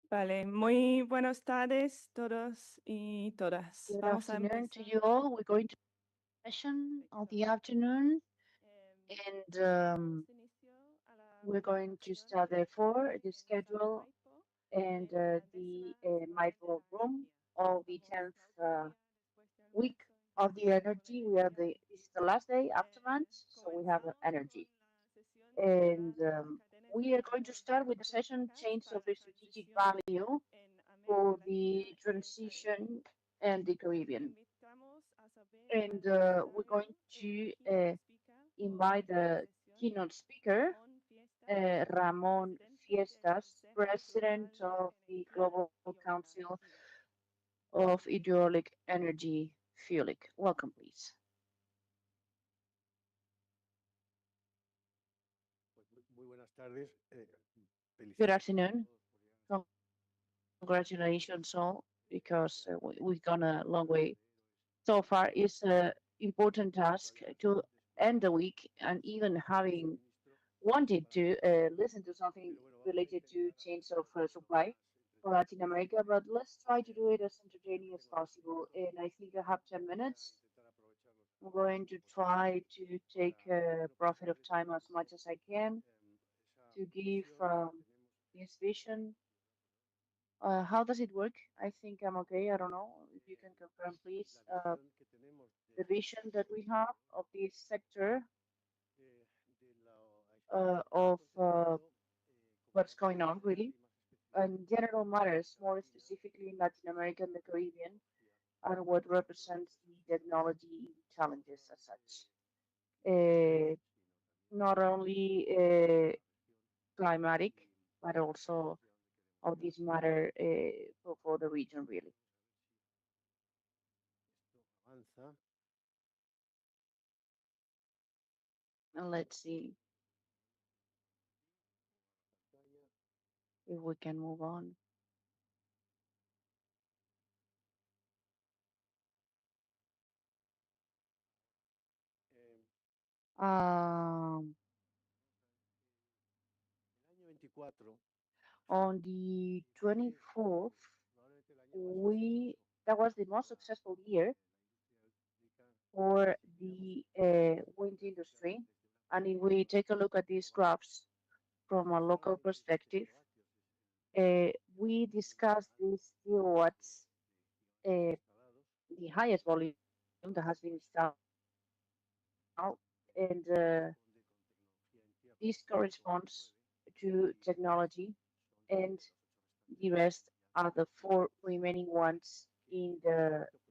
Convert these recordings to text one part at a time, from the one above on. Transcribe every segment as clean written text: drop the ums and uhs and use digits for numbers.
Vale, muy buenas tardes todos y todas. Good Vamos a afternoon to empezar. you all. We're going to session of the afternoon, and Damos inicio a la we're going to presentación start therefore the en la sala schedule Maipo, and la the 10ª semana de Mindful la Room energía. of the Estamos 10th la última después del week almuerzo of the intensivo de energy. energía. This is the last day after lunch, so we have Comenzamos energy. con la sesión And titulada Las cadenas de we are going to valor start with the session estratégicas Chains para of la the Strategic transición Value en América for Latina the y el Caribe. transition and the Caribbean. Invitamos a saber And al we're going secretario, to keynote speaker invite de esta the sesión, keynote speaker, Ramón Fiestas, Ramon presidente del Fiestas, Consejo President Global de of the Energía Global Eólica Council FIDE. of Hydraulic Energy, FUELIC. Welcome, please. Muy buenas tardes. Good afternoon. Congratulations all, because we've gone a long way. So far, it's an important task to end the week, and even having wanted to listen to something related to change of supply for Latin America, but let's try to do it as entertaining as possible. And I think I have 10 minutes. I'm going to try to take profit of time as much as I can to give this vision. How does it work? I think I'm okay. I don't know if you can confirm, please, the vision that we have of this sector of what's going on, really, and general matters, more specifically in Latin America and the Caribbean, and what represents the technology challenges as such. Not only climatic, but also of this matter for the region, really. And let's see if we can move on. On the 24th, that was the most successful year for the wind industry. And if we take a look at these graphs from a local perspective, we discussed these kilowatts, the highest volume that has been installed, and this corresponds to technology, and the rest are the four remaining ones in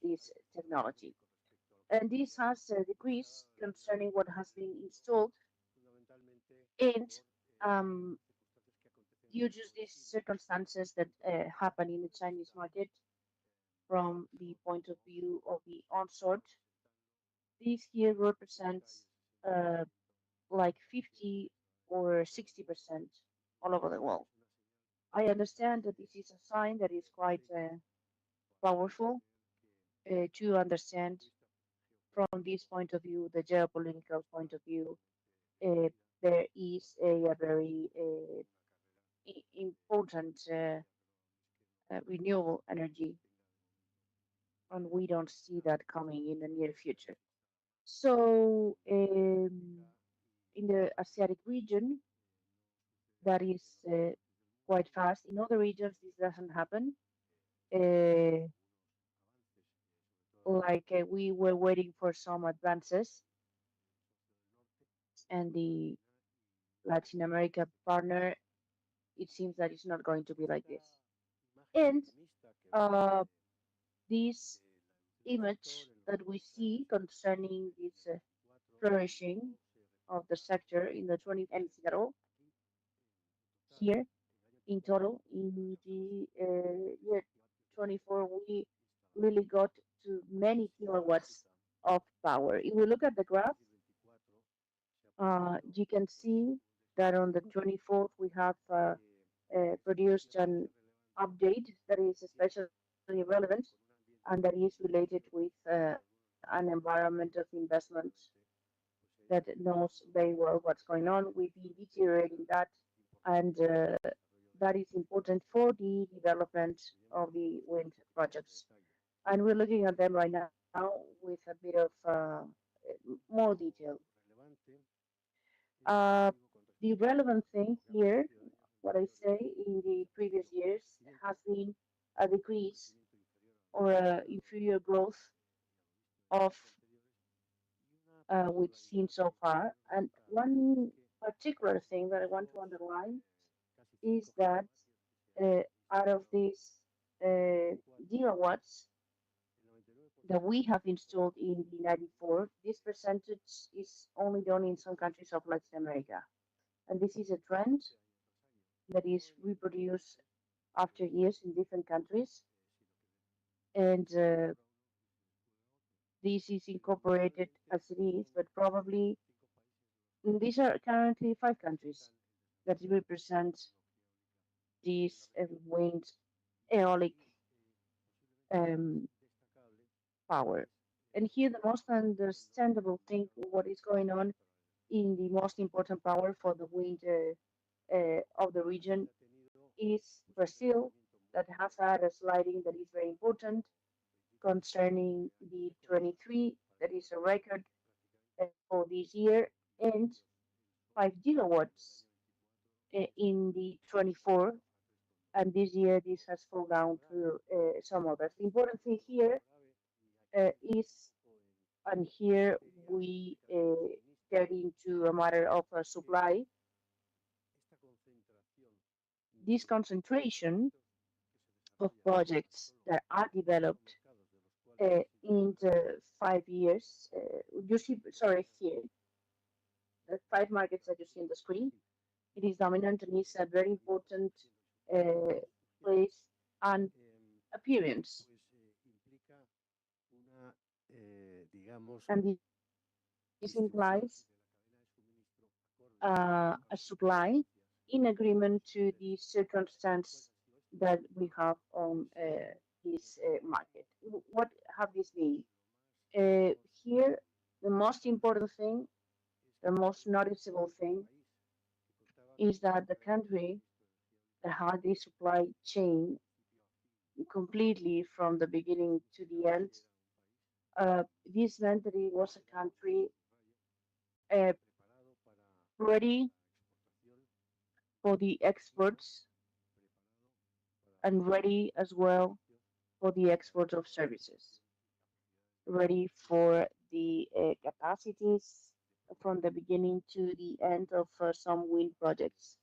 this technology. And this has decreased concerning what has been installed, and due to these circumstances that happen in the Chinese market from the point of view of the onshore, this here represents like 50 or 60% all over the world. I understand that this is a sign that is quite powerful to understand from this point of view, the geopolitical point of view. Uh, there is a very important renewable energy and we don't see that coming in the near future. So, in the Asiatic region, that is quite fast. In other regions, this doesn't happen. Uh, like we were waiting for some advances, and the Latin America partner, it seems that it's not going to be like this. And uh, this image that we see concerning this flourishing of the sector in the 20 and zero here in total in the year 24 we really got to many kilowatts of power. If we look at the graph, you can see that on the 24th we have produced an update that is especially relevant and that is related with an environment of investment that knows very well what's going on. We've been deteriorating that, and that is important for the development of the wind projects. And we're looking at them right now with a bit of more detail. Uh, the relevant thing here, what I say in the previous years, has been a decrease or inferior growth of we've seen so far. And one particular thing that I want to underline is that uh, out of these uh, gigawatts that we have installed in the 94, this percentage is only done in some countries of Latin America. And this is a trend that is reproduced after years in different countries. And this is incorporated as it is, but probably these are currently 5 countries that represent this wind aeolic um, power. And here, the most understandable thing, what is going on in the most important power for the wind of the region is Brazil, that has had a sliding that is very important concerning the 23, that is a record for this year, and 5 gigawatts in the 24. And this year, this has fallen down to some others. The important thing here is, and here we get into a matter of supply, this concentration of projects that are developed in the 5 years. You see, sorry, here, the 5 markets that you see on the screen. It is dominant and is a very important uh, place and appearance. And this implies a supply in agreement to the circumstance that we have on this market. What have this been? Here, the most important thing, the most noticeable thing, is that the country that had this supply chain completely from the beginning to the end, this meant that it was a country uh, ready for the exports and ready as well for the export of services, ready for the capacities from the beginning to the end of some wind projects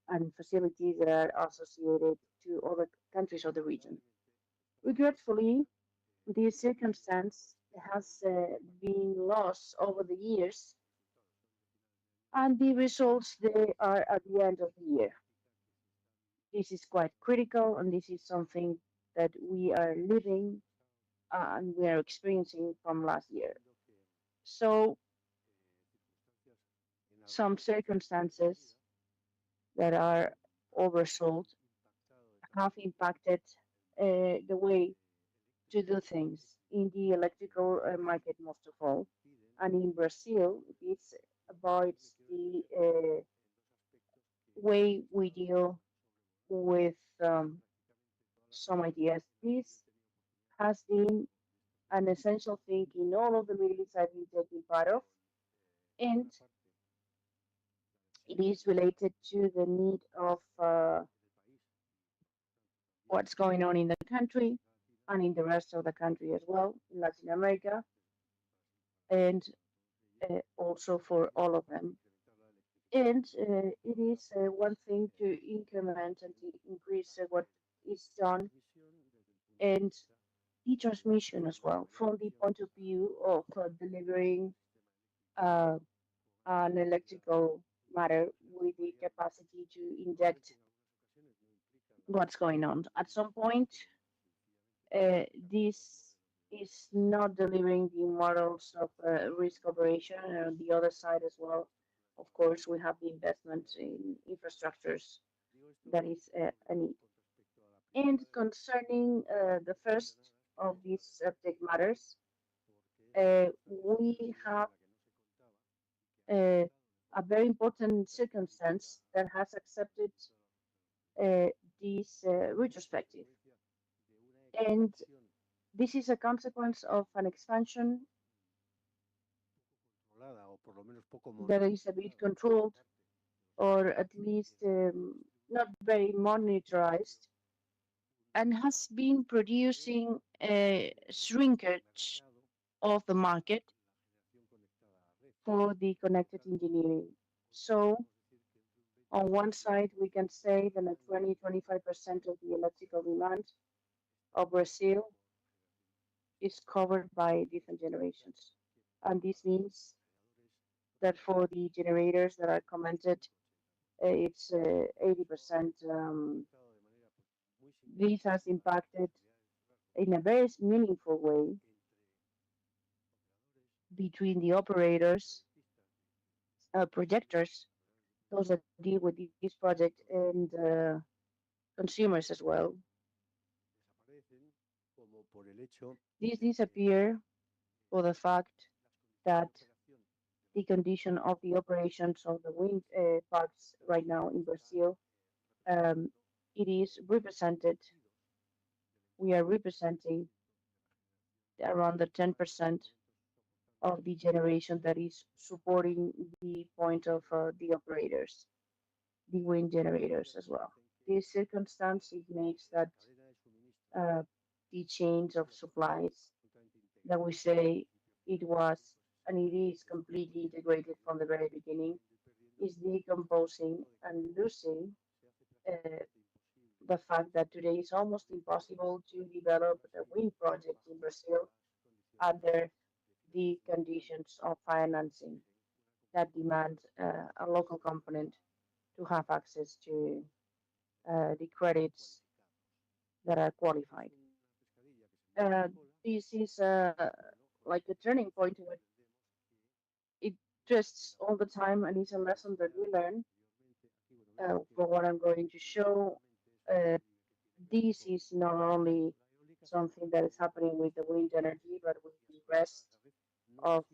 and facilities that are associated to other countries of the region. Regretfully, this circumstance has been lost over the years, and the results they are at the end of the year. This is quite critical, and this is something that we are living and we are experiencing from last year. So, some circumstances that are oversold have impacted the way to do things in the electrical market, most of all. And in Brazil, this avoids the way we deal with some ideas. This has been an essential thing in all of the meetings I've been taking part of, and it is related to the need of what's going on in the country and in the rest of the country as well, in Latin America, and also for all of them. And it is one thing to increment and to increase what is done, and the transmission as well, from the point of view of delivering uh, an electrical matter with the capacity to inject what's going on. At some point, this is not delivering the models of risk operation, and on the other side as well, of course, we have the investment in infrastructures that is a need. And concerning the first of these subject matters, we have uh, a very important circumstance that has accepted uh, this retrospective. And this is a consequence of an expansion that is a bit controlled, or at least not very monitorized, and has been producing a shrinkage of the market for the connected engineering. So, on one side, we can say that 20-25% of the electrical demand of Brazil is covered by different generations. And this means that for the generators that are commented, it's 80%. This has impacted in a very meaningful way between the operators, projectors, those that deal with this project, and consumers as well. These disappear for the fact that the condition of the operations of the wind parks right now in Brazil, um, it is represented, we are representing around the 10% of the generation that is supporting the point of the operators, the wind generators as well. This circumstance, it makes that uh, the chains of supplies that we say it was and it is completely integrated from the very beginning is decomposing and losing uh, the fact that today it's almost impossible to develop a wind project in Brazil under the conditions of financing that demand a local component to have access to the credits that are qualified. Uh, this is like a turning point in it twists all the time, and it's a lesson that we learn. For what I'm going to show, uh, this is not only something that is happening with the wind energy, but with the rest of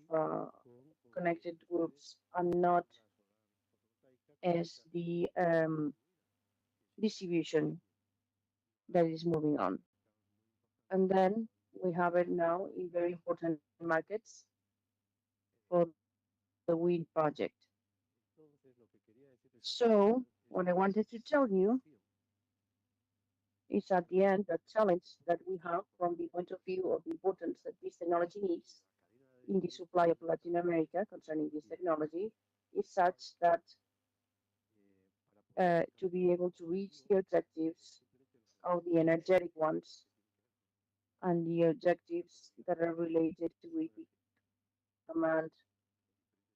connected groups, and not as the distribution that is moving on. And then we have it now in very important markets for the wind project. So, what I wanted to tell you is at the end the challenge that we have from the point of view of the importance that this technology needs in the supply of Latin America concerning this technology is such that to be able to reach the objectives of the energetic ones and the objectives that are related to it, demand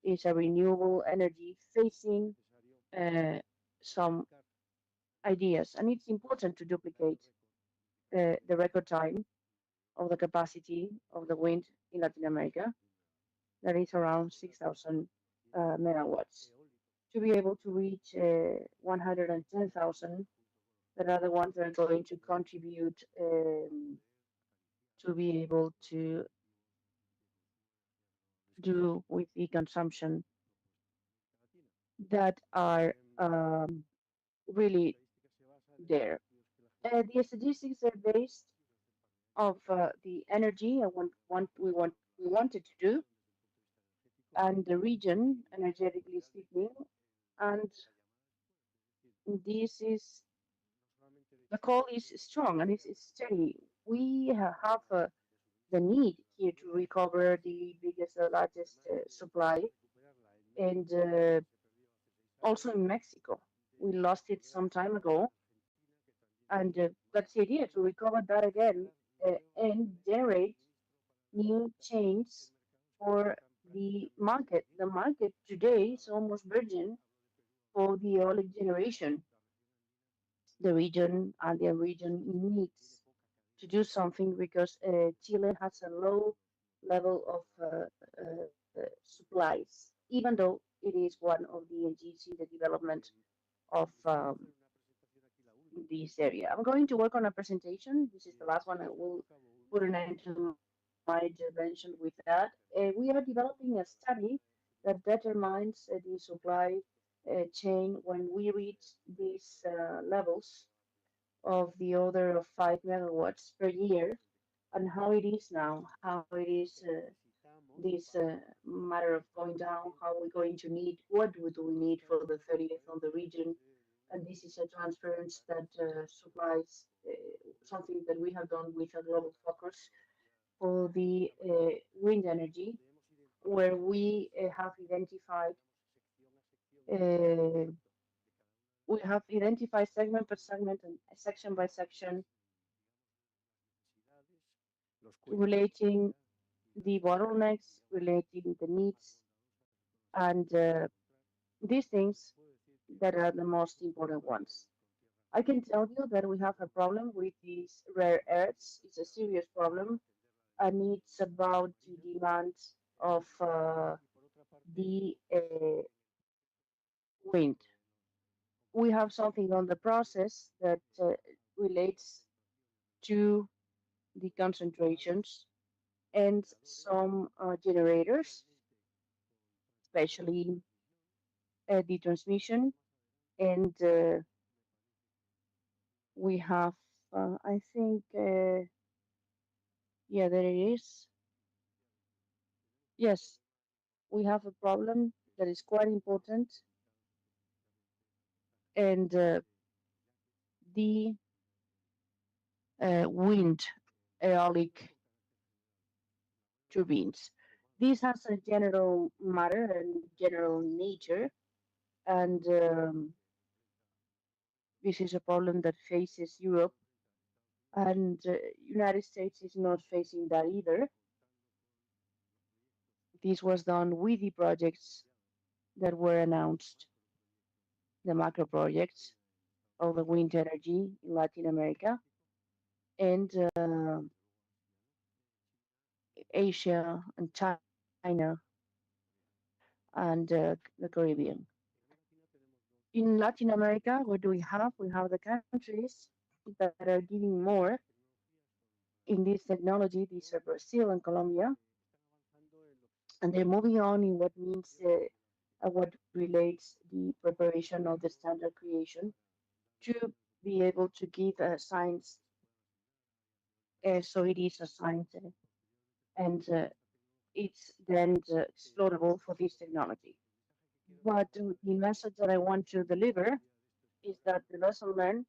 is a renewable energy facing some ideas, and it's important to duplicate the record time of the capacity of the wind in Latin America, that is around 6,000 megawatts, to be able to reach 110,000 that are the ones that are going to contribute to be able to do with the consumption that are really there. The statistics are based of the energy and we wanted to do, and the region, energetically speaking, and this is the call is strong and it's steady. We have the need here to recover the biggest, largest supply, and also in Mexico. We lost it some time ago, and that's the idea to recover that again and generate new chains for the market. The market today is almost virgin for the eolic generation. The region and the region needs to do something because Chile has a low level of supplies, even though it is one of the engines in the development of this area. I'm going to work on a presentation. This is the last one. I will put an end to my intervention with that. We are developing a study that determines the supply chain when we reach these levels of the order of 5 megawatts per year, and how it is now, how it is this matter of going down, how we're going to need, what do we need for the 30th on the region. And this is a transference that supplies something that we have done with a global focus for the wind energy, where uh, we have identified segment per segment and section by section relating the bottlenecks, relating the needs, and these things that are the most important ones. I can tell you that we have a problem with these rare earths. It's a serious problem, and it's about the demand of the wind. We have something on the process that relates to the concentrations and some generators, especially the transmission. And we have, I think, yeah, there it is. Yes, we have a problem that is quite important, and the wind aeolic turbines. This has a general matter and general nature, and this is a problem that faces Europe, and United States is not facing that either. This was done with the projects that were announced, the macro projects of the wind energy in Latin America and Asia and China and the Caribbean. In Latin America, what do we have? We have the countries that are giving more in this technology. These are Brazil and Colombia, and they're moving on in what means what relates the preparation of the standard creation to be able to give science, so it is a science, and it's then explorable for this technology. But the message that I want to deliver is that the lesson learned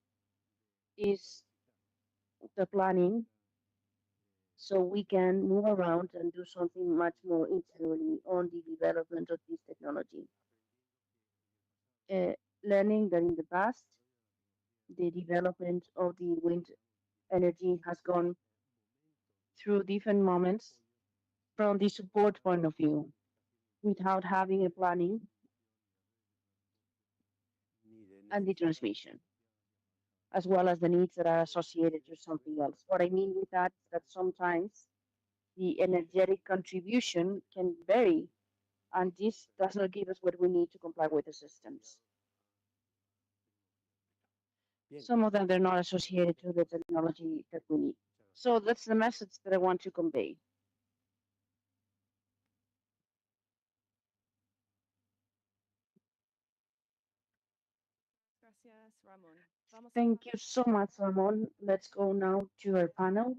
is the planning, so we can move around and do something much more internally on the development of this technology. Uh, Learning that in the past, the development of the wind energy has gone through different moments from the support point of view without having a planning and the transmission, as well as the needs that are associated to something else. What I mean with that is that sometimes the energetic contribution can vary, and this does not give us what we need to comply with the systems. Some of them they're not associated to the technology that we need. So that's the message that I want to convey. Gracias, Ramón. Vamos Thank you so much, Ramon. Let's go now to our panel.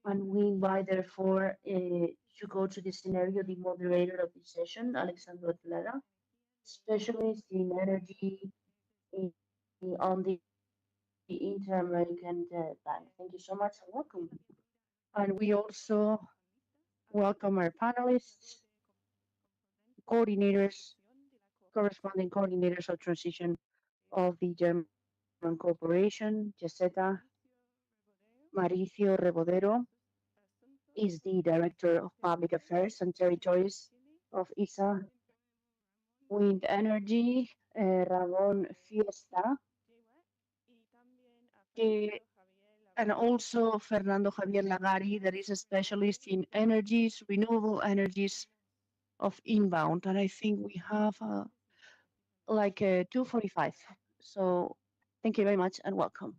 And we invite, therefore, to go to the scenario, the moderator of the session, Alexandro Clara, specialist in energy on the Inter-American Bank. Thank you so much and welcome. And we also welcome our panelists, coordinators, corresponding coordinators of transition of the German corporation, Geseta Mauricio Rebodero is the Director of Public Affairs and Territories of ISA Wind Energy, Ramon Fiesta, eh, and also Fernando Javier Lagari, that is a specialist in energies, renewable energies of inbound. And I think we have like 2:45. So thank you very much and welcome.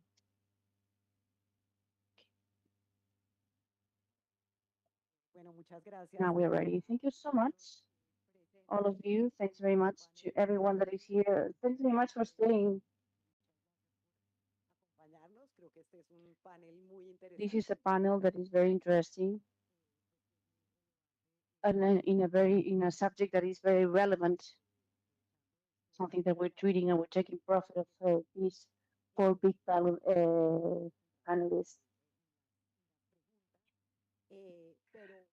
Now we're ready. Thank you so much, all of you. Thanks very much to everyone that is here. Thanks very much for staying. This is a panel that is very interesting and in a subject that is very relevant, something that we're treating and we're taking profit of these four big panelists.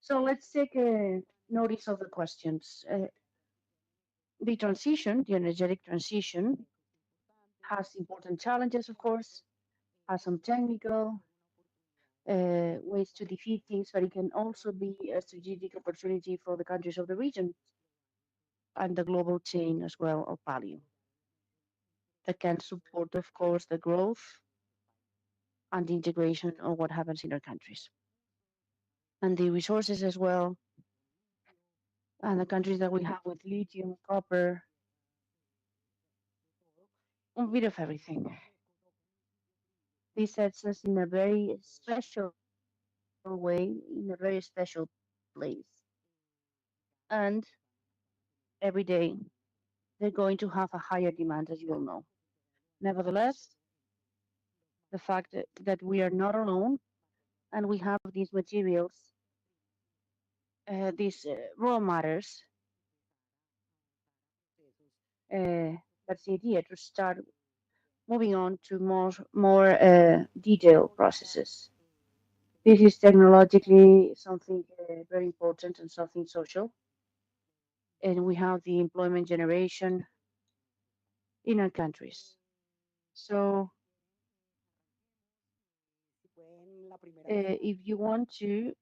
So let's take notice of the questions. The transition, the energetic transition, has important challenges, of course, has some technical ways to defeat things, but it can also be a strategic opportunity for the countries of the region and the global chain as well of value that can support, of course, the growth and the integration of what happens in our countries. And the resources as well, and the countries that we have with lithium, copper, a bit of everything. This sets us in a very special way, in a very special place. And every day, they're going to have a higher demand, as you all know. Nevertheless, the fact that we are not alone and we have these materials, these raw matters, that's the idea to start moving on to more detailed processes. This is technologically something very important and something social. And we have the employment generation in our countries. So if you want to,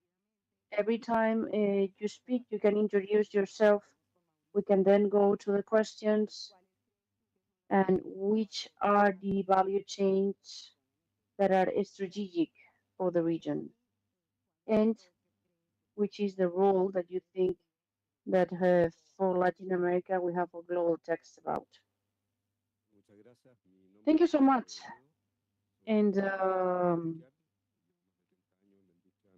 every time you speak, you can introduce yourself. We can then go to the questions and which are the value chains that are strategic for the region, and which is the role that you think that for Latin America we have a global text about. Thank you so much. And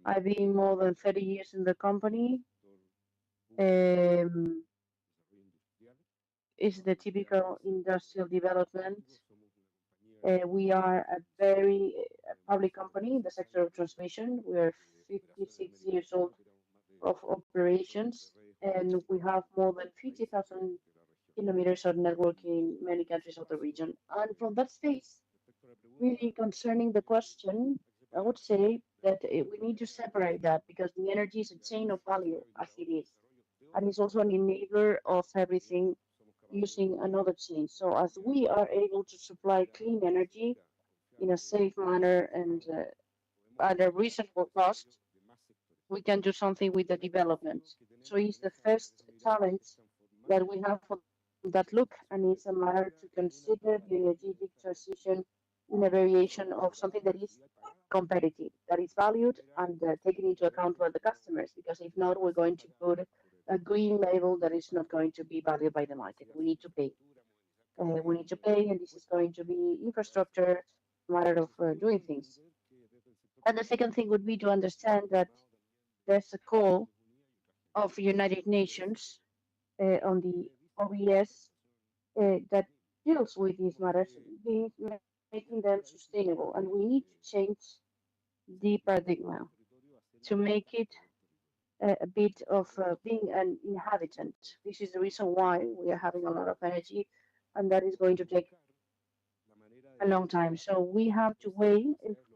I've been more than 30 years in the company. Um, it's the typical industrial development. We are a very public company in the sector of transmission. We are 56 years old of operations, and we have more than 50,000 kilometers of network in many countries of the region. And from that space, really concerning the question, I would say that we need to separate that because the energy is a chain of value as it is, and it's also an enabler of everything using another chain. So as we are able to supply clean energy in a safe manner and at a reasonable cost, we can do something with the development. So it's the first challenge that we have for that look, and it's a matter to consider the energetic transition in a variation of something that is competitive, that is valued and taken into account by the customers, because if not, we're going to put a green label that is not going to be valued by the market. We need to pay. We need to pay, and this is going to be infrastructure, matter of doing things. And the second thing would be to understand that there's a call of United Nations on the OBS that deals with these matters, making them sustainable. And we need to change the paradigm. to make it a bit of being an inhabitant. This is the reason why we are having a lot of energy, and that is going to take a long time. So we have to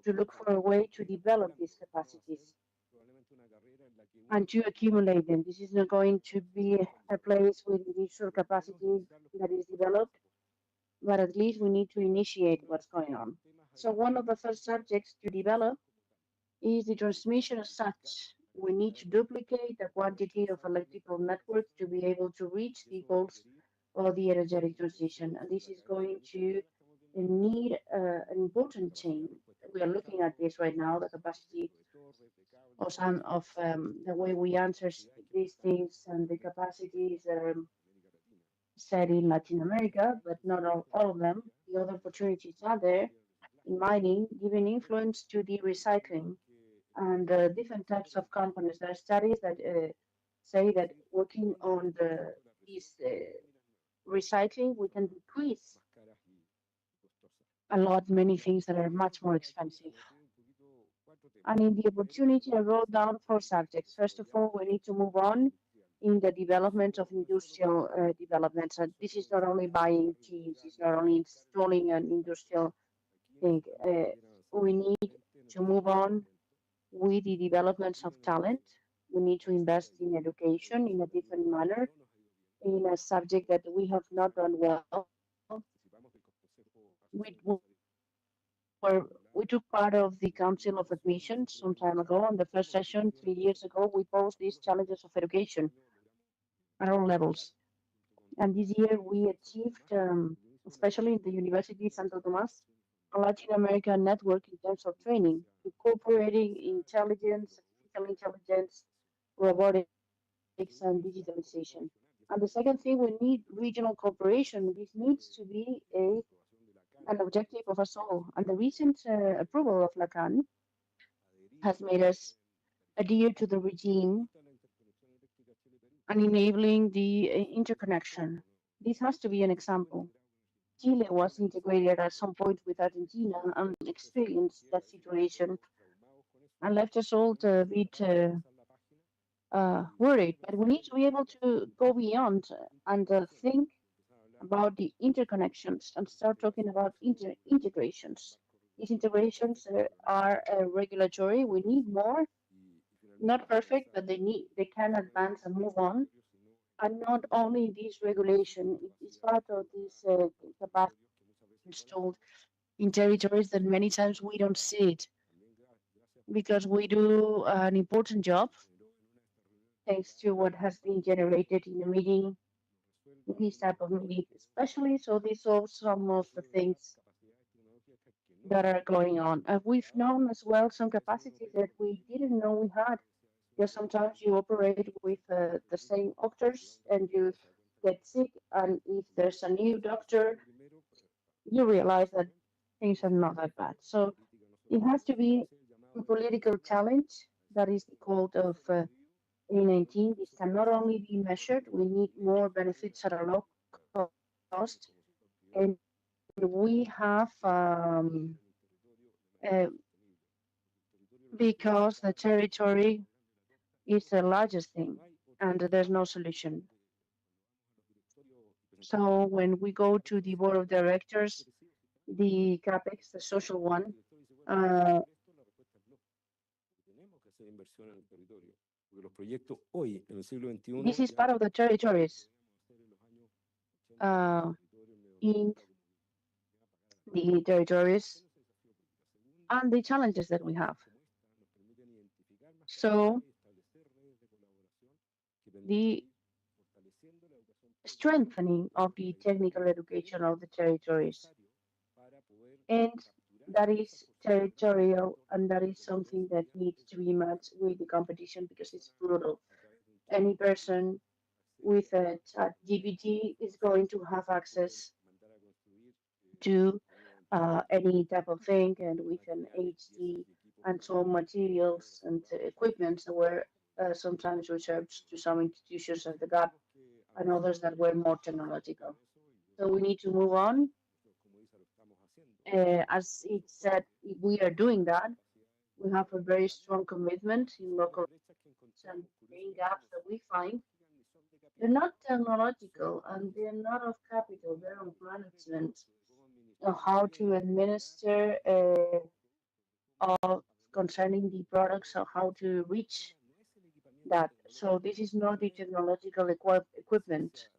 to look for a way to develop these capacities and to accumulate them. This is not going to be a place with initial capacity that is developed, but at least we need to initiate what's going on. So one of the first subjects to develop is the transmission as such. We need to duplicate the quantity of electrical networks to be able to reach the goals of the energetic transition. And this is going to need an important chain. We are looking at this right now, the capacity or some of the way we answer these things and the capacities set in Latin America, but not all of them. The other opportunities are there in mining, giving influence to the recycling and different types of components. There are studies that say that working on these recycling, we can decrease a lot many things that are much more expensive. And in the opportunity, I wrote down four subjects. First of all, we need to move on in the development of industrial developments. And this is not only buying teams, it's not only installing an industrial thing. We need to move on with the developments of talent. We need to invest in education in a different manner, in a subject that we have not done well. We took part of the Council of Admissions some time ago. On the first session, 3 years ago, we posed these challenges of education at all levels. And this year we achieved, especially in the University of Santo Tomas, a Latin American network in terms of training, incorporating intelligence, artificial intelligence, robotics, and digitalization. And the second thing, we need regional cooperation. This needs to be an objective of us all. And the recent approval of LACAN has made us adhere to the regime and enabling the interconnection. This has to be an example. Chile was integrated at some point with Argentina and experienced that situation and left us all a bit worried. But we need to be able to go beyond and think about the interconnections and start talking about integrations. These integrations are regulatory. We need more, not perfect, but they can advance and move on. And not only this regulation, it is part of this capacity installed in territories that many times we don't see it because we do an important job thanks to what has been generated in the meeting, this type of meeting, especially so this solves some of the things that are going on. We've known as well some capacities that we didn't know we had. Because sometimes you operate with the same doctors and you get sick, and if there's a new doctor, you realize that things are not that bad. So it has to be a political challenge that is the code of A19. This can not only be measured, we need more benefits at a low cost, and we have because the territory is the largest thing, and there's no solution. So when we go to the board of directors, the capex, the social one, uh, this is part of the territories uh, in the territories and the challenges that we have. So the strengthening of the technical education of the territories, and that is territorial, and that is something that needs to be matched with the competition because it's brutal. Any person with a chat GPT is going to have access to any type of thing, and with an HD and some materials and equipment that were sometimes reserved to some institutions at the GAP and others that were more technological. So we need to move on. As it said, we are doing that. We have a very strong commitment in local and main gaps that we find. They're not technological and they're not of capital, they're of management, of how to administer of concerning the products or how to reach that. So this is not the technological equipment.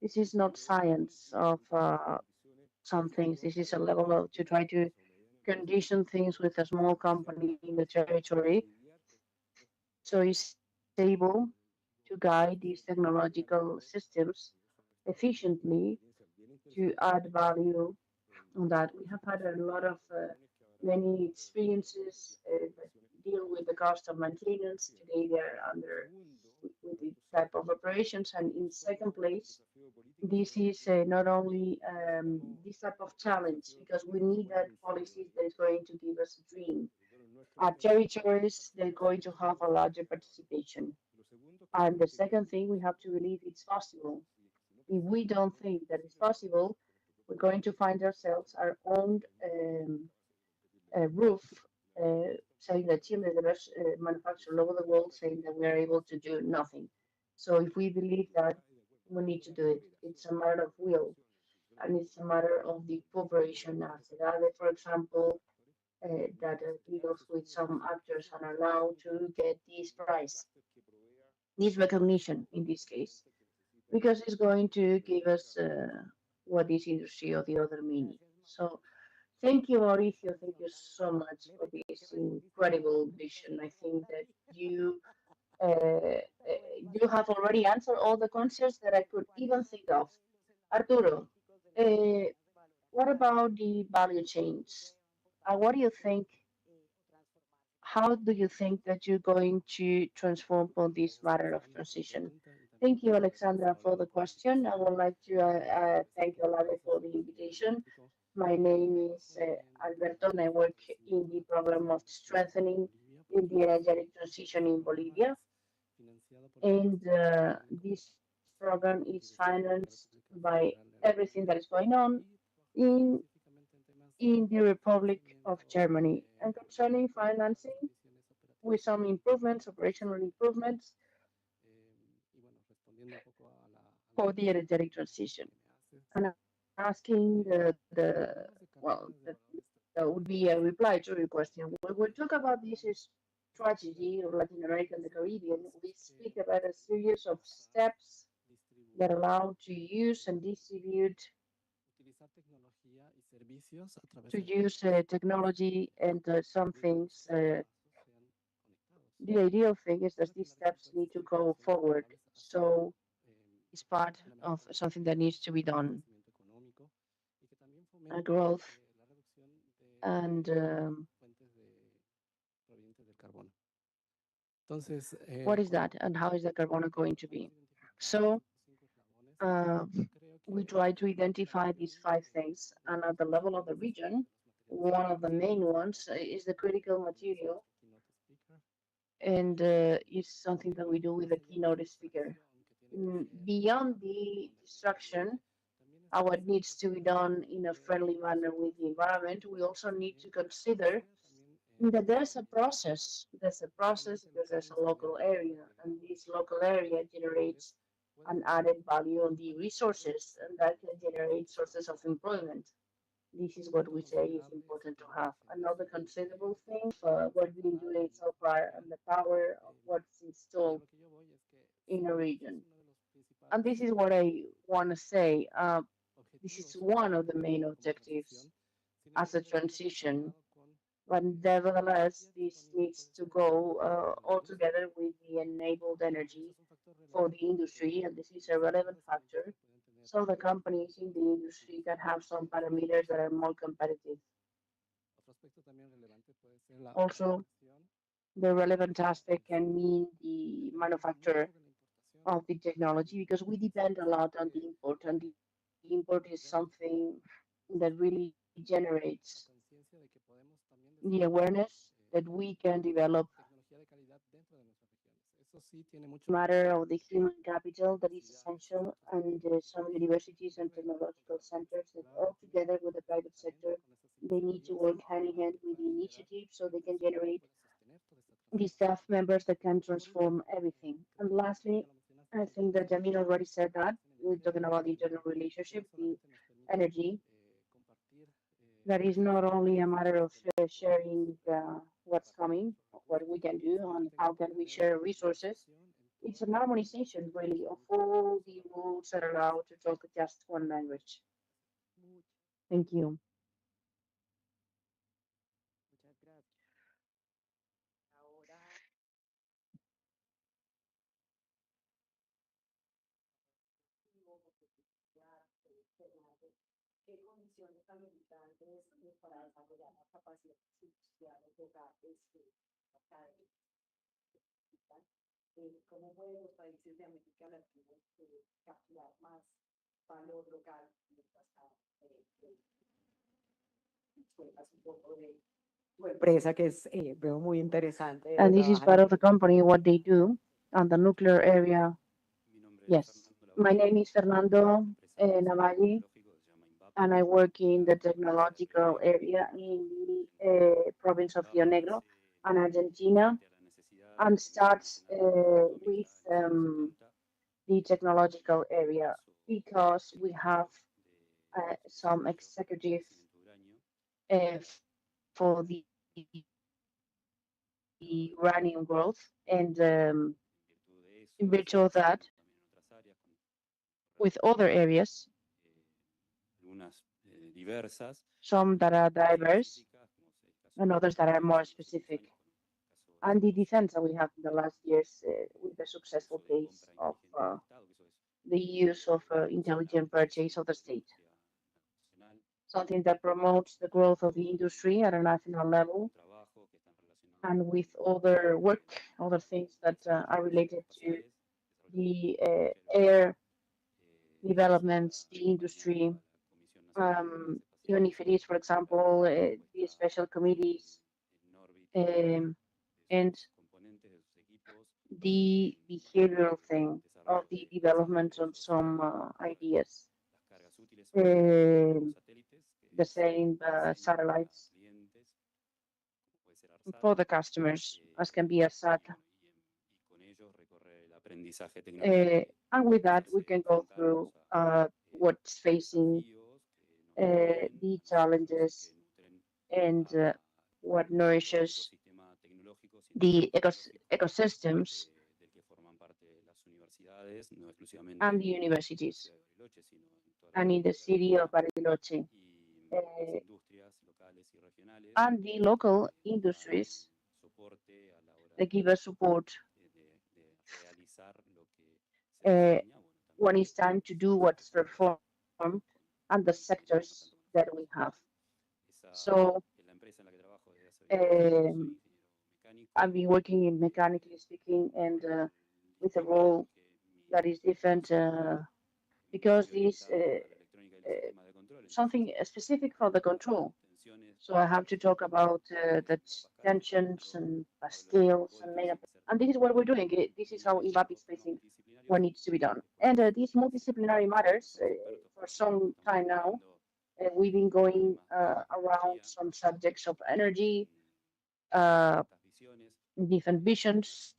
This is not science of some things. This is a level of to try to condition things with a small company in the territory so it's able to guide these technological systems efficiently to add value on that. We have had a lot of many experiences that deal with the cost of maintenance. Today they're under with the type of operations. And in second place, this is not only this type of challenge because we need that policies that is going to give us a dream. Our territories, they're going to have a larger participation. And the second thing, we have to believe it's possible. If we don't think that it's possible, we're going to find ourselves our own roof saying that Chile is the best manufacturer all over the world, saying that we are able to do nothing. So if we believe that, we need to do it. It's a matter of will, and it's a matter of the cooperation. As Sedade, for example, that deals with some actors and allow to get this prize, this recognition in this case, because it's going to give us what this industry or the other meaning. So thank you, Mauricio. Thank you so much for this incredible vision. I think that you have already answered all the concerns that I could even think of. Arturo, uh, what about the value chains? What do you think? How do you think that you're going to transform on this matter of transition? Thank you, Alexandra, for the question. I would like to thank Olave for the invitation. My name is Alberto, and I work in the program of strengthening in the energetic transition in Bolivia. And this program is financed by everything that is going on in in the Republic of Germany. And concerning financing, with some improvements, operational improvements for the energetic transition. And asking that would be a reply to your question. When we talk about this strategy of Latin America and the Caribbean, we speak about a series of steps that allow to use and distribute, to use technology and some things. The ideal thing is that these steps need to go forward. So it's part of something that needs to be done. Growth and what is that and how is the carbon going to be? So uh, we try to identify these five things, and at the level of the region, one of the main ones is the critical material, and it's something that we do with the keynote speaker. Beyond the destruction, what needs to be done in a friendly manner with the environment, we also need to consider that there's a process. There's a process because there's a local area, and this local area generates an added value on the resources, and that can generate sources of employment. This is what we say is important to have. Another considerable thing for what we've been doing so far and the power of what's installed in a region. And this is what I want to say. This is one of the main objectives as a transition, but nevertheless, this needs to go all together with the enabled energy for the industry, and this is a relevant factor. So the companies in the industry can have some parameters that are more competitive. Also, the relevant aspect can mean the manufacturer of the technology because we depend a lot on the import, and the import is something that really generates the awareness that we can develop matter of the human capital that is essential, and some universities and technological centers that all together with the private sector They need to work hand in hand with the initiative so they can generate the staff members that can transform everything. And lastly, I think that Jamil already said that. We're talking about the internal relationship, the energy. That is not only a matter of sharing what's coming, what we can do, and how can we share resources. It's an harmonization, really, of all the rules that allow to talk just one language. Thank you. Empresa que es, veo muy interesante de And this is trabajar part en of the company, what they do on the nuclear area. Yes. My name is Fernando Navalle, and I work in the technological area in the province of Rio Negro and Argentina, and starts with the technological area because we have some executive for the uranium growth, and in virtue of that, with other areas, some that are diverse and others that are more specific. And the defense that we have in the last years with the successful case of the use of intelligent purchase of the state, something that promotes the growth of the industry at a national level, and with other work, other things that are related to the air developments, the industry, even if it is, for example, the special committees um, and the behavioral thing of the development of some ideas. Um, the same satellites for the customers, as can be a SAT. And with that, we can go through what's facing the challenges and what nourishes the ecosystems and the universities, and in the city of Bariloche, uh, and the local industries that give us support uh, when it's time to do what's performed and the sectors that we have. So um, I've been working in mechanically speaking and with a role that is different because this something specific for the control. So I have to talk about the tensions and scales and mega. And this is what we're doing. This is how IMAP is facing what needs to be done. And these multidisciplinary matters for some time now. We've been going around some subjects of energy, uh, different visions,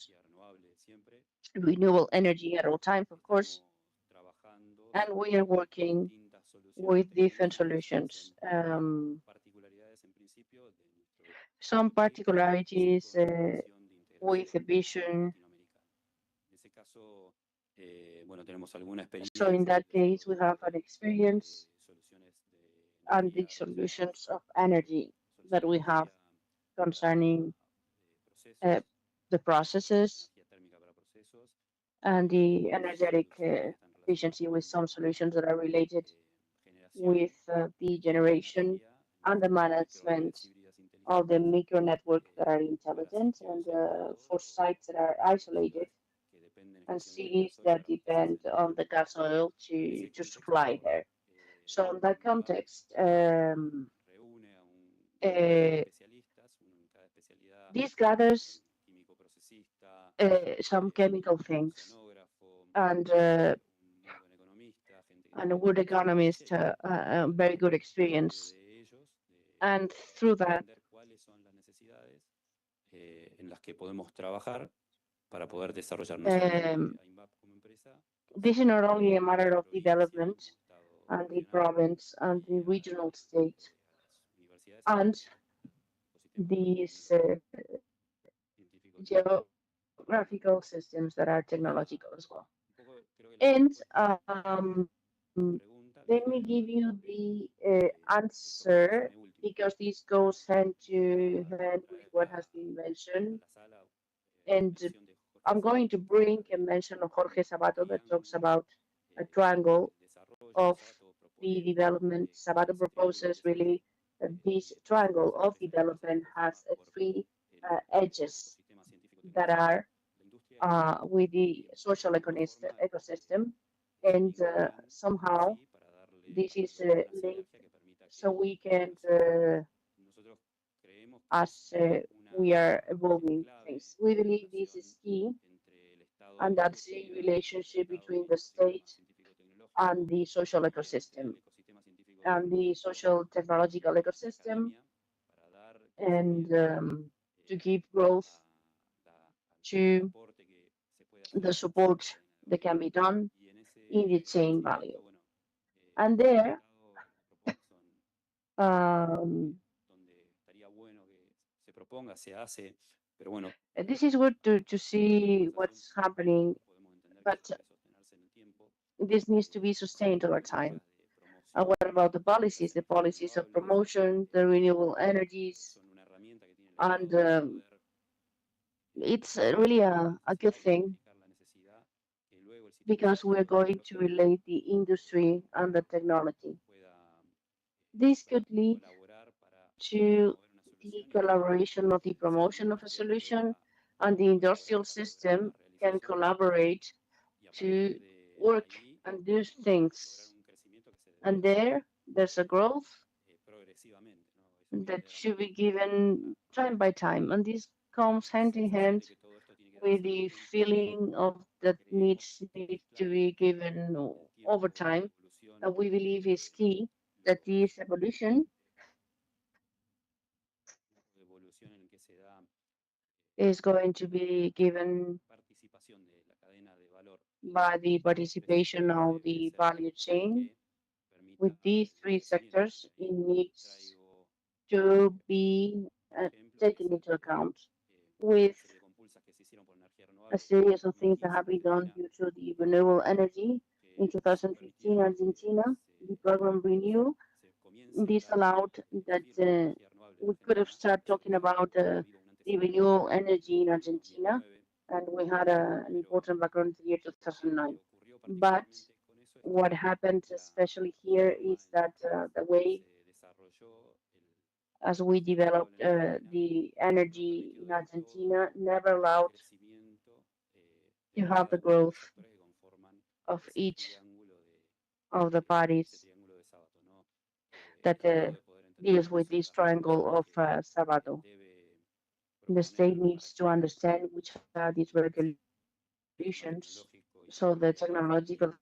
renewable energy at all times, of course, and we are working with different solutions. Some particularities with a vision. So in that case, we have an experience and the solutions of energy that we have concerning uh, the processes and the energetic efficiency with some solutions that are related with the generation and the management of the micro network that are intelligent and for sites that are isolated and cities that depend on the gas oil to supply there. So in that context, uh, this gathers some chemical things and a good economist, very good experience And through that, entender cuáles son las necesidades en las que podemos trabajar para poder desarrollar no solamente a INVAP como empresa, this is sino not only a también matter a la of provincia y development como Estado and the regional, province and the a regional state las universidades and ecosistemas these científicos tecnológicos. geographical systems that are technological as well. Un poco creo que la And pregunta let viene me give a you partir the de esto que answer mencioné último. because this goes hand to Voy a hand with traer what has been a mentioned. la sala And mención de Jorge I'm going Sabato to que bring habla a de mention of un Jorge Sabato that talks triángulo about a del triangle desarrollo. of Sabato the propone development. Sabato ese triángulo proposes que es really that this el triangle of eje development has que three el edges ecosistema científico that tecnológico, are la industria with the y social de alguna forma ecosystem, se and vinculan somehow entre sí para darle this is una linked sinergia que permita que so we can, progresen. Nosotros creemos que as es we are es evolving clave things. We la believe this relación is key, entre el estado and de la that's the industria, el relationship estado between del the state ecosistema científico-tecnológico and the social y el ecosystem ecosistema and the científico-tecnológico social technological y ecosystem, academia para dar and crecimiento to give growth al to aporte que se puede hacer the en esa support cadena de that valor. can be done Y en in the ese chain value. seguimiento, bueno, And por un there, lado, las propuestas son donde estaría bueno que se proponga, se hace, pero bueno, this is good to see what's happening, podemos entender but que eso debe sostenerse en el tiempo. this needs to be sustained over time. And what about the policies? The policies of promotion, the renewable energies, Son una herramienta que tiene el and Estado para poder it's really a good thing identificar la necesidad que luego el sistema because we're going to científico-tecnológico relate the industry and the technology. pueda This could lead colaborar para to promover una the solución y collaboration of the el sistema promotion of a industrial solution, pueda and the industrial colaborar para lograr system una can realización collaborate y a to partir de work allí and do lograr things. un crecimiento que se And debería there's a growth progresivamente, ¿no? Eso viene that de la should be mano given time by time. And this comes hand in sensación hand de que todo esto tiene que with darse en el the tiempo. feeling of that Creemos needs que es to clave be que given el over tiempo y la time. evolución And we believe is key that los this evolution de evolución en el que se da is going to be given participación de la cadena de valor by the participation precisamente of debe the ser value chain. que permita With these el three crecimiento. sectors, it needs Traigo, to be por ejemplo, taken es into account una with serie de compulsas que se hicieron por energía a renovable series of en things that 2015 have en been done Argentina, due to the renewable energy in que 2015 permitieron Argentina. que The program Renew, se comience a this hablar allowed de that firmas de energía renovable en we could have Argentina, started a pesar talking de que about había habido un the antecedente renewable energy in en Argentina, 2009, and we had an pero important background in the year algo 2009. que ocurrió But particularmente con eso es what que happened, la especially here, forma is en la that que the way se desarrolló as la we energía renovable developed en Argentina the no energy permitió in del todo Argentina, never el allowed crecimiento to de have the cada uno de los growth actores que conforman of ese each triángulo of the ese parties triángulo de Sábato, ¿no? El that Estado debe poder entender deals cuáles with son this las triangle regulaciones of que Sabato. debe The state proponer para needs to que understand which are these el sistema regulations tecnológico y so the la technological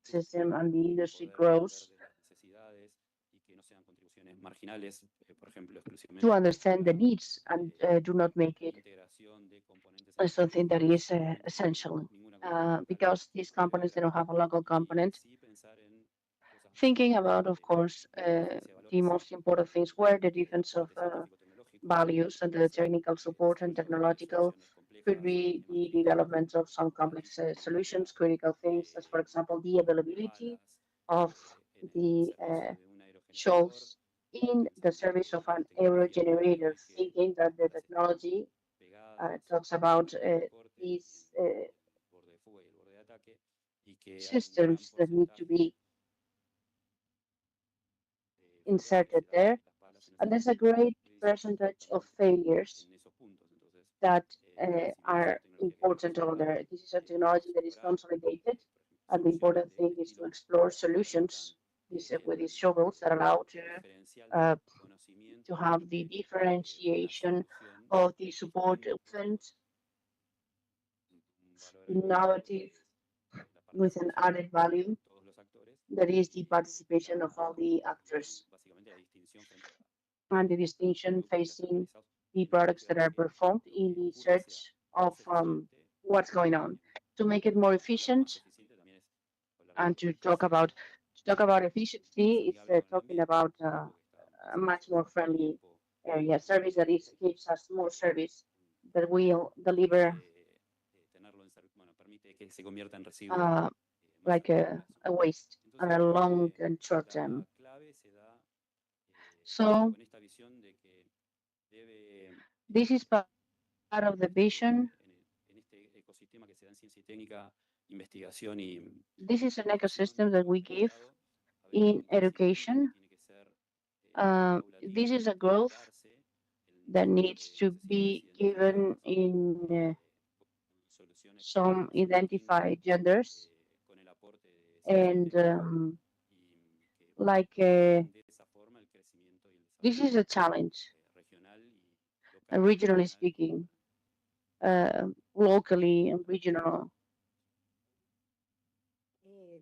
system industria and the industry poder depender grows de las necesidades y que no sean contribuciones marginales, por ejemplo, to exclusivamente understand the para needs and do not make it integración de componentes something that energéticos is sin essential ninguna cuestión local because these o companies they don't have a local y component. sí pensar en cosas más Thinking importantes about, of course, de diferencia de the valores most important things were the el difference of aporte científico-tecnológico, values and the technical support and desarrollo de technological soluciones could complejas, be temas the críticos development of some para complex solutions, disponibilidad critical things, as for example, the de availability balas of en el the servicio de un aerogenerador, shoals in the pensando service of que la an tecnología aerogenerator, tiene que thinking that the para ser technology pegadas talks about al corte these entre el borde de fuga y el borde de ataque y que hay un gran systems that need to porcentaje be de fallos inserted there. las palas en el And there's sistema a great de diésel percentage of justamente failures en esos puntos. Entonces, that si bien es una are tecnología que está important over consolidada, there. This is a technology that is explorar, consolidated, por ejemplo, and the soluciones important de thing este is to estilo explore que permitan solutions que with these el shovels that allow diferencial uh, de to conocimiento have the entre una differentiation solución of the support tiene equipment, un valor agregado innovative, que es la with an participación added value de todos los actores that is the y participation of all the actors. básicamente la distinción frente and the distinction facing the products that are performed in the search of what's going on. To make it more efficient and to talk about efficiency, it's talking about a much more friendly area service that is gives us more service that will deliver uh, like a waste on a long and short term. So this is part of the vision. This is an ecosystem that we give in education. This is a growth that needs to be given in some identified genders and this is a challenge, regionally speaking, locally and regional.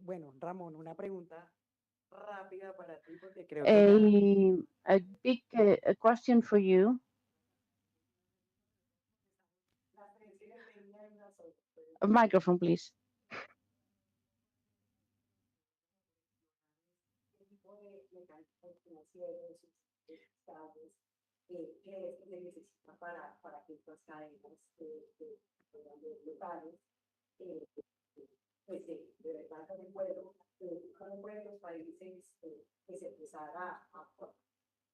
Bueno, Ramón, una pregunta rápida para ti porque creo que ya A big question for you. las tres que le tenía en las otras. A microphone, please. ¿Qué tipo de mecanismos financieros, estables, crees que se necesita para que estas cadenas locales pues de verdad también cómo pueden los países pues empezar a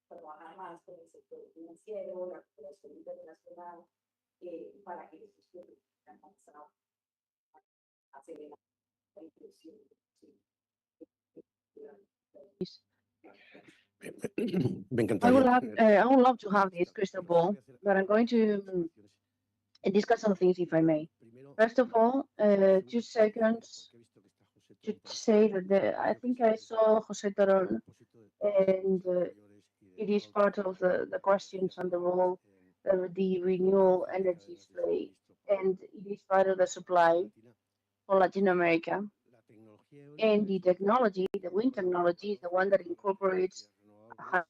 trabajar más con el sector financiero, la cooperación internacional, para que estos puedan avanzar, acelerar la inclusión. Me I encantaría would love, tener I would love to have this crystal pero ball, voy a hacer but I'm going to reflexiones. discuss some things, if I may. Primero, First of all, hacemos 2 un seconds porque he visto que está José to Torón por aquí. say that I Creo que think es I saw Jose a Toron, propósito de and preguntas anteriores y it del is rol part que of las the energías questions on the renovables role the en la renewal importancia de las energies cadenas de play, suministro para and it is part of the América supply Latina. for Latin America. La tecnología And eólica the es la que technology, the wind incorpora un technology, is the one valor that a las incorporates energías a renovables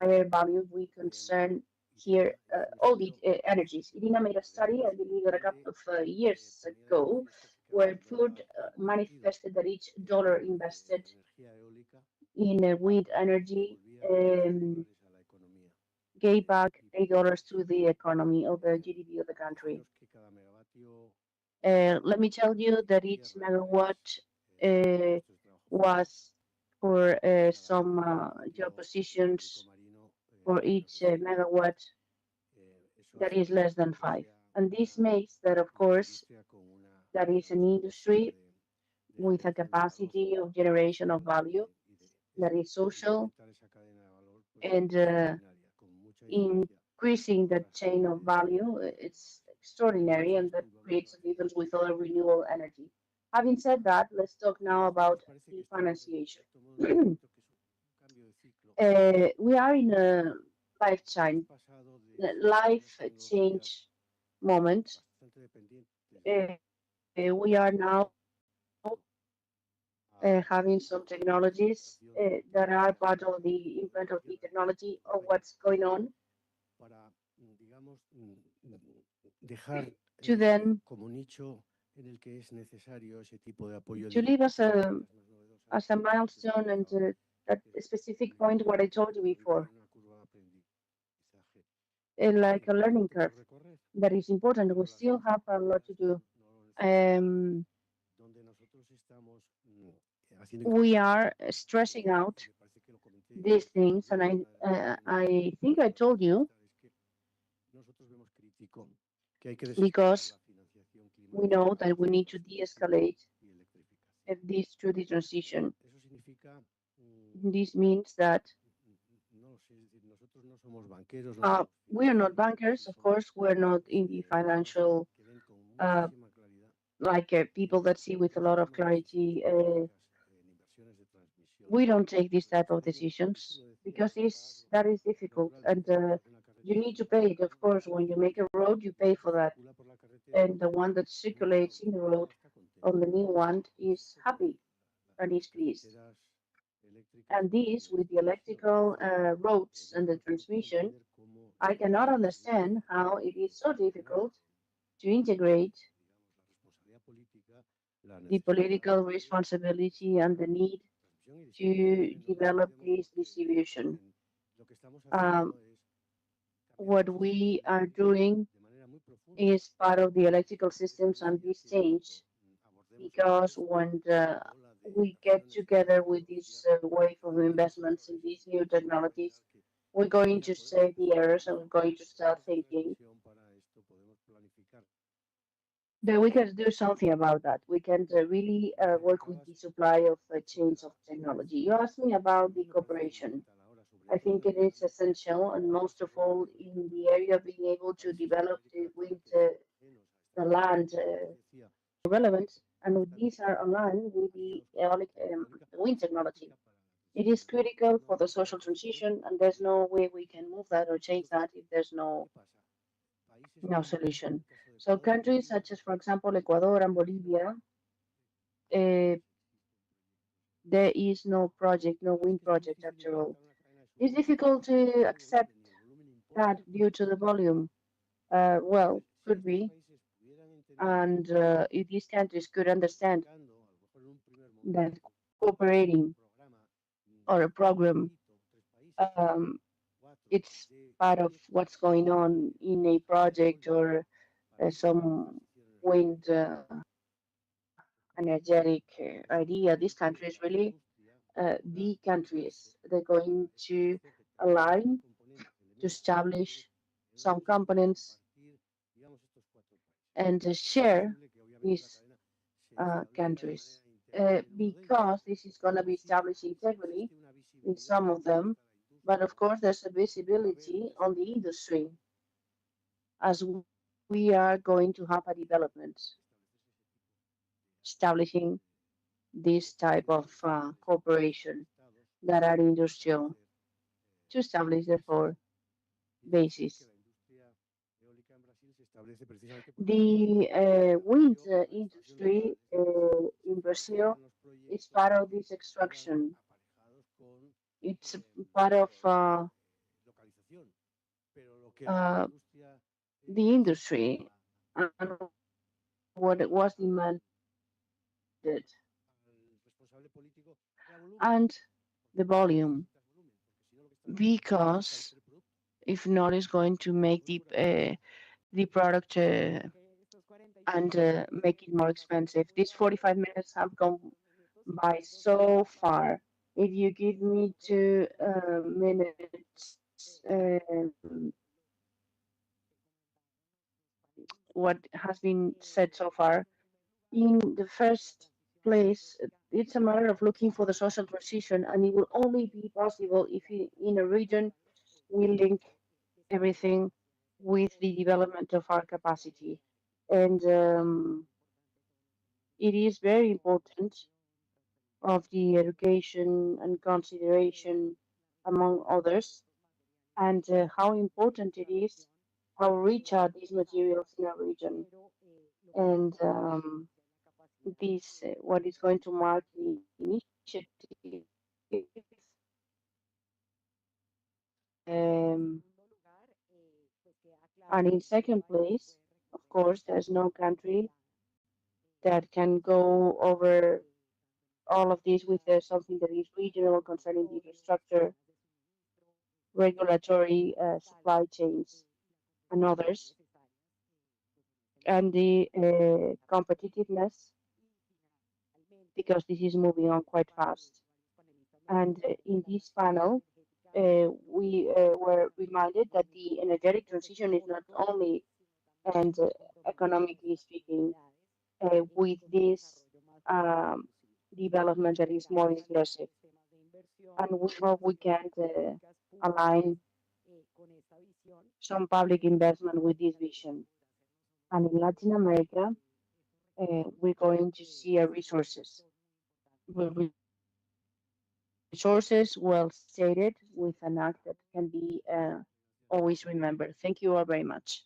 higher value. We concern here Irina hizo un all the estudio energies. Irina made a hace study, I años believe, that a donde couple of years ponía de ago, manifiesto que cada where it dólar invertido manifested that each en dollar invested energía eólica in wind energy devolvía $8 a la economía. gave back Y $8 to the economy of the eh, GDP of the country. imaginaos que cada megavatio Let me tell you that each tierra megawatt es uh, puestos de trabajo fijos was for cada some job megavatio positions eólico marino for menos each de 5. megawatt Eso that hace is less than que 5. sea And this una makes that, of course, industria con una that is an capacidad industry de with a generación de valor capacity of generation of social value that is social, incrementar esa cadena de valor pues, and extraordinaria, con mucha diferencia. increasing the Ahora, chain of value. It's extraordinary, and that vamos creates a a difference with other renewable energy. Having said that, let's talk now about ¿os parece que the estamos financiation. en un momento que es un cambio de ciclo? We are in a life Hemos change, pasado de ser unas life tecnologías change moment. bastante dependientes We are now a having some technologies implementación that are part of the implant of the technology of what's going on para, digamos, dejar to then como nicho en el que es necesario ese tipo de apoyo to leave directo us para las más novedosas as a milestone and that specific point what I told you before, una curva de aprendizaje like a learning por curve recorrer, that is important. We still have a lot to do. no lo necesitamos. Donde nosotros estamos haciendo We hincapié, are stressing out me parece que lo comenté these en things, and I think I told you es que nosotros vemos crítico que hay que because la financiación we climática know para that we need to transición de-escalate y electrificación. this through the transition. Eso significa, This means that no lo sé, es decir, nosotros no somos banqueros, no somos we are not financieros, bankers, of somos course. We're not in the personas financial, que ven con uh, muchísima claridad like people that see with a lot of clarity. en inversiones de transmisión. We don't take this type of Es algo, eso decisions lo decía, because pagarlo. that is difficult, and Naturalmente, una you carretera need to pay it. Of course, when you make a road, you pay for that, circula por la carretera, and the one that nueva, circulates in the road está contento. on the new one is Porque happy and is las pleased. carreteras And this, with the electrical roads and the transmission, I cannot understand how it is so difficult to integrate the political responsibility and the need to develop this distribution. Um, what we are doing is part of the electrical systems and this change because when we get together with this wave of investments in these new technologies, we're going to save the errors and we're going to start thinking that we can do something about that. We can really work with the supply of chains of technology. You asked me about the cooperation. I think it is essential, and most of all in the area of being able to develop the wind, the land relevant, and these are aligned with the wind technology. It is critical for the social transition, and there's no way we can move that or change that if there's no solution. So countries such as, for example, Ecuador and Bolivia, uh, there is no project, no wind project after all. It's difficult to accept that due to the volume. Well, could be, and if these countries could understand that cooperating or a program, um, it's part of what's going on in a project or some wind energetic idea. These countries really the countries they're going to align to establish some components and share these countries because this is going to be established integrally in some of them. But of course, there's a visibility on the industry as we are going to have a development establishing this type of cooperation that are industrial to establish therefore basis. The wind industry in Brazil is part of this extraction. It's part of uh, the industry and what it was demanded, and the volume, because if not, it's going to make the product and make it more expensive. These 45 minutes have gone by so far. If you give me 2 minutes, what has been said so far, in the first place, it's a matter of looking for the social transition, and it will only be possible if in a region we link everything with the development of our capacity. And it is very important of the education and consideration, among others, and how important it is, how rich are these materials in our region. And this, what is going to mark the initiative. Um, and in second place, of course, there's no country that can go over all of this with something that is regional concerning the infrastructure, regulatory supply chains, and others, and the competitiveness, because this is moving on quite fast. And in this panel, we were reminded that the energetic transition is not only, and economically speaking, with this development that is more inclusive. And we hope we can align some public investment with this vision. And in Latin America, we're going to see resources. Resources well stated with an act that can be always remembered. Thank you all very much.